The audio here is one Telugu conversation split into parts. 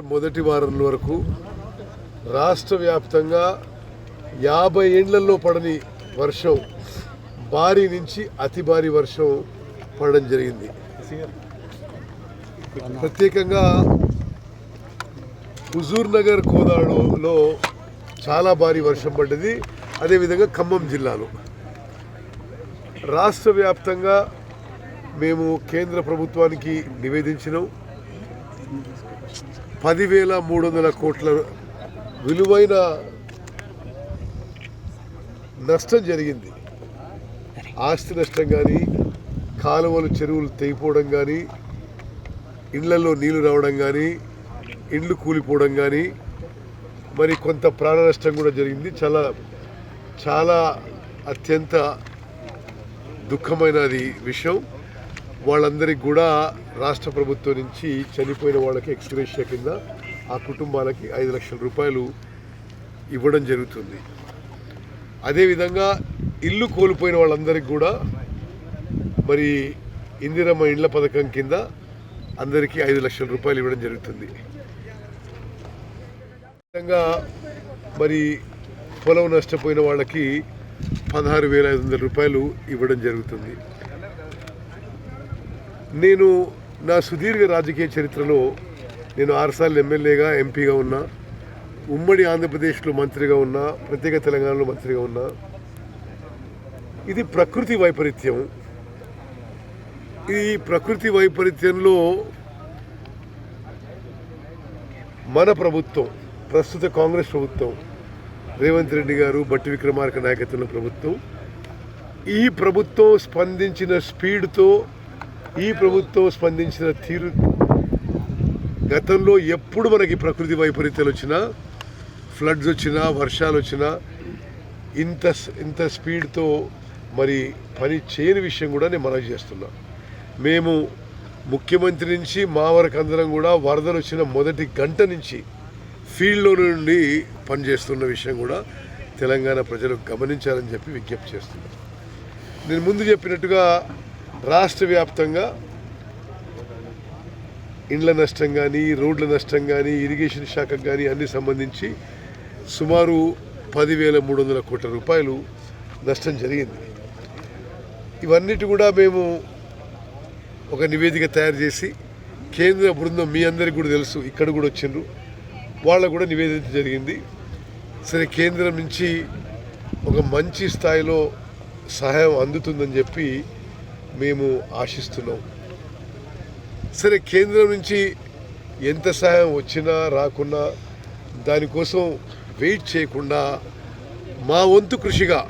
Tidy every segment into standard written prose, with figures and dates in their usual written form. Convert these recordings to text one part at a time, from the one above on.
మొదటి వారం వరకు రాష్ట్ర వ్యాప్తంగా 50 ఏండ్లలో పడని వర్షం, భారీ నుంచి అతి భారీ వర్షం పడడం జరిగింది. ప్రత్యేకంగా హుజూర్ నగర్ కోదాడలో చాలా భారీ వర్షం పడ్డది. అదేవిధంగా ఖమ్మం జిల్లాలో రాష్ట్ర వ్యాప్తంగా మేము కేంద్ర ప్రభుత్వానికి నివేదించినాం. 10,300 కోట్ల విలువైన నష్టం జరిగింది. ఆస్తి నష్టం కానీ, కాలువలు చెరువులు తెగిపోవడం కానీ, ఇళ్లలో నీళ్లు రావడం కానీ, ఇండ్లు కూలిపోవడం కానీ, మరి కొంత ప్రాణ నష్టం కూడా జరిగింది. చాలా అత్యంత దుఃఖమైనది విషయం. వాళ్ళందరికీ కూడా రాష్ట్ర ప్రభుత్వం నుంచి చనిపోయిన వాళ్ళకి ఎక్స్గ్రేషియా కింద ఆ కుటుంబాలకి 5 లక్షల రూపాయలు ఇవ్వడం జరుగుతుంది. అదేవిధంగా ఇల్లు కోల్పోయిన వాళ్ళందరికీ కూడా మరి ఇందిరమ్మ ఇండ్ల పథకం కింద అందరికీ 5 లక్షల రూపాయలు ఇవ్వడం జరుగుతుంది. విధంగా మరి పొలం నష్టపోయిన వాళ్ళకి 16,500 రూపాయలు ఇవ్వడం జరుగుతుంది. నేను నా సుదీర్ఘ రాజకీయ చరిత్రలో నేను 6 సార్లు ఎమ్మెల్యేగా, ఎంపీగా ఉన్నా, ఉమ్మడి ఆంధ్రప్రదేశ్లో మంత్రిగా ఉన్నా, ప్రత్యేక తెలంగాణలో మంత్రిగా ఉన్నా. ఇది ప్రకృతి వైపరీత్యం. ఈ ప్రకృతి వైపరీత్యంలో మన ప్రభుత్వం, ప్రస్తుత కాంగ్రెస్ ప్రభుత్వం, రేవంత్ రెడ్డి గారు, బట్టి విక్రమార్క నాయకత్వంలో ప్రభుత్వం, ఈ ప్రభుత్వం స్పందించిన స్పీడ్తో, ఈ ప్రభుత్వం స్పందించిన తీరు, గతంలో ఎప్పుడు మనకి ప్రకృతి వైపరీత్యాలు వచ్చినా, ఫ్లడ్స్ వచ్చినా, వర్షాలు వచ్చినా ఇంత స్పీడ్తో మరి పని చేయని విషయం కూడా నేను మనవి చేస్తున్నా. మేము ముఖ్యమంత్రి నుంచి మా వరకు అందరం కూడా వరదలు వచ్చిన మొదటి గంట నుంచి ఫీల్డ్లో నుండి పనిచేస్తున్న విషయం కూడా తెలంగాణ ప్రజలు గమనించాలని చెప్పి విజ్ఞప్తి చేస్తున్నాం. నేను ముందు చెప్పినట్టుగా రాష్ట్ర వ్యాప్తంగా ఇండ్ల నష్టం కానీ, రోడ్ల నష్టం కానీ, ఇరిగేషన్ శాఖకు కానీ అన్ని సంబంధించి సుమారు 10,300 కోట్ల రూపాయలు నష్టం జరిగింది. ఇవన్నిటి కూడా మేము ఒక నివేదిక తయారు చేసి కేంద్ర బృందం, మీ అందరికీ కూడా తెలుసు, ఇక్కడ కూడా వచ్చిండ్రు, వాళ్ళకు కూడా నివేదించడం జరిగింది. సరే, కేంద్రం నుంచి ఒక మంచి స్థాయిలో సహాయం అందుతుందని చెప్పి మేము ఆశిస్తున్నాం. సరే, కేంద్రం నుంచి ఎంత సహాయం వచ్చినా రాకున్నా దానికోసం వెయిట్ చేయకుండా మా వంతు కృషిగా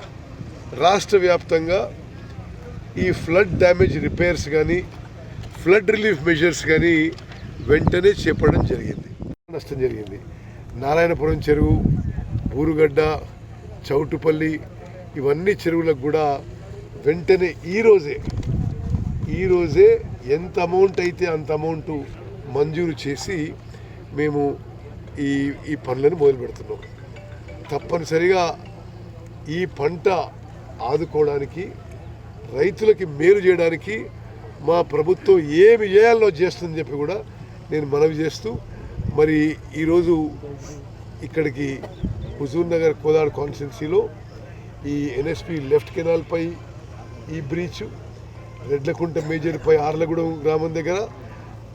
రాష్ట్ర వ్యాప్తంగా ఈ ఫ్లడ్ డ్యామేజ్ రిపేర్స్ కానీ, ఫ్లడ్ రిలీఫ్ మెజర్స్ కానీ వెంటనే చేపట్టడం జరిగింది. నష్టం జరిగింది. నారాయణపురం చెరువు, బూరుగడ్డ, చౌటుపల్లి, ఇవన్నీ చెరువులకు కూడా వెంటనే ఈరోజే ఎంత అమౌంట్ అయితే అంత అమౌంట్ మంజూరు చేసి మేము ఈ పనులను మొదలు పెడుతున్నాం. తప్పనిసరిగా ఈ పంట ఆదుకోవడానికి, రైతులకి మేలు చేయడానికి మా ప్రభుత్వం ఏమి చేయాలో చేస్తుందని చెప్పి కూడా నేను మనవి చేస్తూ, మరి ఈరోజు ఇక్కడికి హుజూర్ నగర్ కోదాడ కాన్స్టిట్యున్సీలో ఈ ఎన్ఎస్పి లెఫ్ట్ కెనాల్ పై ఈ బ్రీచ్, రెడ్లకుంట మేజర్ పై ఆర్లగూడెం గ్రామం దగ్గర,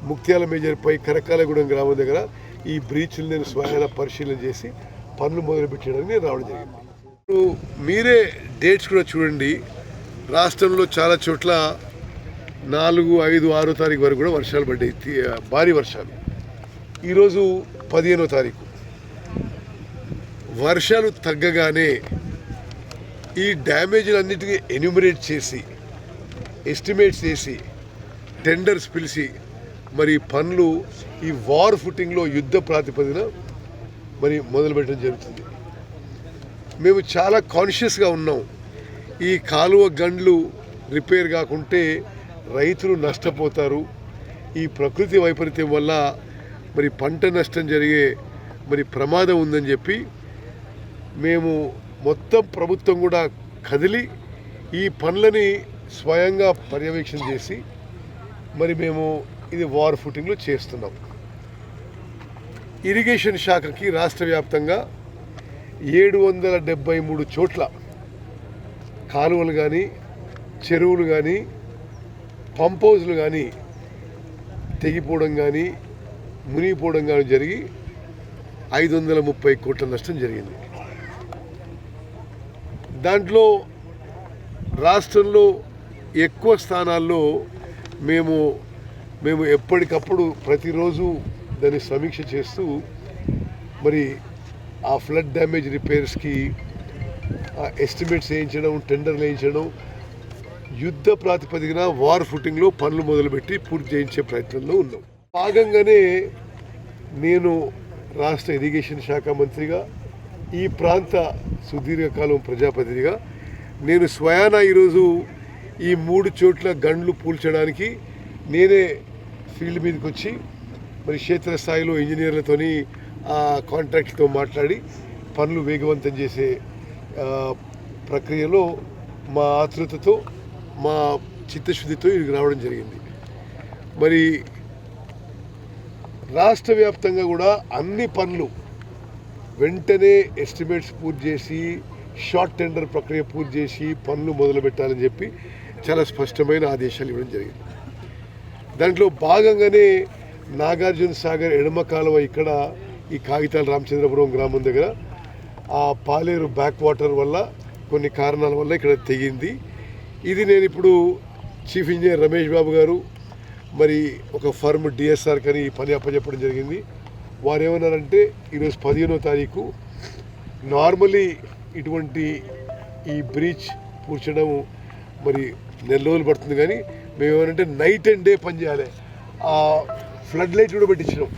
ముక్త్యాల మేజర్ పై కరకాలగూడెం గ్రామం దగ్గర ఈ బ్రీచ్లు నేను స్వయాన పరిశీలన చేసి పనులు మొదలుపెట్టడానికి నేను రావడం జరిగింది. ఇప్పుడు మీరే డేట్స్ కూడా చూడండి. రాష్ట్రంలో చాలా చోట్ల 4, 5, 6 తారీఖు వరకు కూడా వర్షాలు పడ్డాయి, భారీ వర్షాలు. ఈరోజు 15వ తారీఖు. వర్షాలు తగ్గగానే ఈ డ్యామేజ్లన్నిటికీ ఎన్యూమరేట్ చేసి, ఎస్టిమేట్స్ చేసి, టెండర్స్ పిలిచి మరి పనులు ఈ వార్ ఫుటింగ్లో యుద్ధ ప్రాతిపదికన మరి మొదలుపెట్టడం జరుగుతుంది. మేము చాలా కాన్షియస్గా ఉన్నాం. ఈ కాలువ గండ్లు రిపేర్ కాకుంటే రైతులు నష్టపోతారు. ఈ ప్రకృతి వైపరీత్యం వల్ల మరి పంట నష్టం జరిగే మరి ప్రమాదం ఉందని చెప్పి మేము మొత్తం ప్రభుత్వం కూడా కదిలి ఈ పనులని స్వయంగా పర్యవేక్షణ చేసి మరి మేము ఇది వార్ ఫుటింగ్లో చేస్తున్నాం. ఇరిగేషన్ శాఖకి రాష్ట్ర వ్యాప్తంగా 773 చోట్ల కాలువలు కానీ చెరువులు కానీ పంప్ హౌజులు కానీ తెగిపోవడం కానీ మునిగిపోవడం కానీ జరిగి 530 కోట్ల నష్టం జరిగింది. దాంట్లో రాష్ట్రంలో ఎక్కువ స్థానాల్లో మేము ఎప్పటికప్పుడు ప్రతిరోజు దాన్ని సమీక్ష చేస్తూ మరి ఆ ఫ్లడ్ డ్యామేజ్ రిపేర్స్కి ఎస్టిమేట్స్ వేయించడం, టెండర్లు వేయించడం, యుద్ధ ప్రాతిపదికన వార్ ఫుటింగ్లో పనులు మొదలుపెట్టి పూర్తి చేయించే ప్రయత్నంలో ఉన్నాం. భాగంగానే నేను రాష్ట్ర ఇరిగేషన్ శాఖ మంత్రిగా, ఈ ప్రాంత సుదీర్ఘకాలం ప్రజాప్రతినిధిగా నేను స్వయానా ఈరోజు ఈ 3 చోట్ల గండ్లు పూల్చడానికి నేనే ఫీల్డ్ మీదకి వచ్చి మరి క్షేత్రస్థాయిలో ఇంజనీర్లతోని కాంట్రాక్ట్తో మాట్లాడి పనులు వేగవంతం చేసే ప్రక్రియలో మా ఆతృతతో మా చిత్తశుద్ధితో ఇక్కడికి రావడం జరిగింది. మరి రాష్ట్ర వ్యాప్తంగా కూడా అన్ని పనులు వెంటనే ఎస్టిమేట్స్ పూర్తి చేసి షార్ట్ టెండర్ ప్రక్రియ పూర్తి చేసి పనులు మొదలుపెట్టాలని చెప్పి చాలా స్పష్టమైన ఆదేశాలు ఇవ్వడం జరిగింది. దాంట్లో భాగంగానే నాగార్జున సాగర్ ఎడమ కాలువ ఇక్కడ ఈ కాగితాల రామచంద్రపురం గ్రామం దగ్గర ఆ పాలేరు బ్యాక్ వాటర్ వల్ల కొన్ని కారణాల వల్ల ఇక్కడ తెగింది. ఇది నేను ఇప్పుడు చీఫ్ ఇంజనీర్ రమేష్ బాబు గారు మరి ఒక ఫర్మ్ డిఎస్ఆర్ కానీ ఈ పని అప్పచెప్పడం జరిగింది. వారు ఏమన్నారంటే ఈరోజు 15వ తారీఖు నార్మలీ ఇటువంటి ఈ బ్రీచ్ పూడ్చడం మరి నెల రోజులు పడుతుంది, కానీ మేము ఏమనంటే నైట్ అండ్ డే పని చేయాలి. ఆ ఫ్లడ్ లైట్ కూడా పెట్టించినాం.